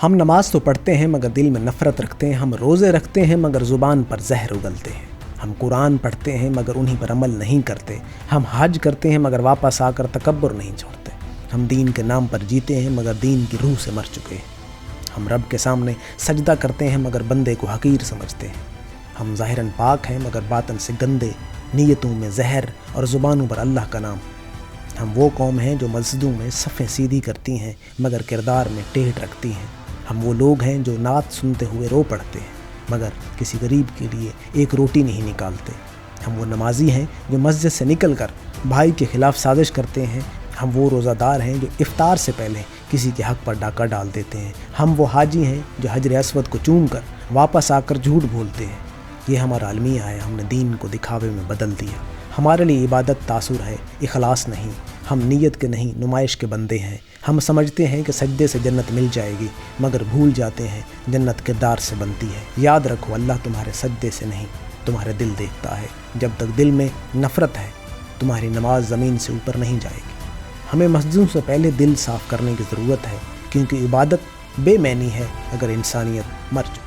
ہم نماز تو پڑھتے ہیں مگر دل میں نفرت رکھتے ہیں، ہم روزے رکھتے ہیں مگر زبان پر زہر اگلتے ہیں، ہم قرآن پڑھتے ہیں مگر انہی پر عمل نہیں کرتے، ہم حج کرتے ہیں مگر واپس آ کر تکبر نہیں چھوڑتے، ہم دین کے نام پر جیتے ہیں مگر دین کی روح سے مر چکے ہیں، ہم رب کے سامنے سجدہ کرتے ہیں مگر بندے کو حقیر سمجھتے ہیں، ہم ظاہراً پاک ہیں مگر باطن سے گندے، نیتوں میں زہر اور زبانوں پر اللہ کا نام۔ ہم وہ قوم ہیں جو مسجدوں میں صفیں سیدھی کرتی ہیں مگر کردار میں ٹیڑھ رکھتی ہیں، ہم وہ لوگ ہیں جو نعت سنتے ہوئے رو پڑتے ہیں مگر کسی غریب کے لیے ایک روٹی نہیں نکالتے، ہم وہ نمازی ہیں جو مسجد سے نکل کر بھائی کے خلاف سازش کرتے ہیں، ہم وہ روزہ دار ہیں جو افطار سے پہلے کسی کے حق پر ڈاکہ ڈال دیتے ہیں، ہم وہ حاجی ہیں جو حجر اسود کو چوم کر واپس آ کر جھوٹ بولتے ہیں۔ یہ ہمارا المیہ ہے، ہم نے دین کو دکھاوے میں بدل دیا۔ ہمارے لیے عبادت تاثر ہے، اخلاص نہیں، ہم نیت کے نہیں نمائش کے بندے ہیں، ہم سمجھتے ہیں کہ سجدے سے جنت مل جائے گی مگر بھول جاتے ہیں جنت کردار سے بنتی ہے۔ یاد رکھو اللہ تمہارے سجدے سے نہیں تمہارے دل دیکھتا ہے، جب تک دل میں نفرت ہے تمہاری نماز زمین سے اوپر نہیں جائے گی۔ ہمیں مسجدوں سے پہلے دل صاف کرنے کی ضرورت ہے کیونکہ عبادت بے معنی ہے اگر انسانیت مر چکی۔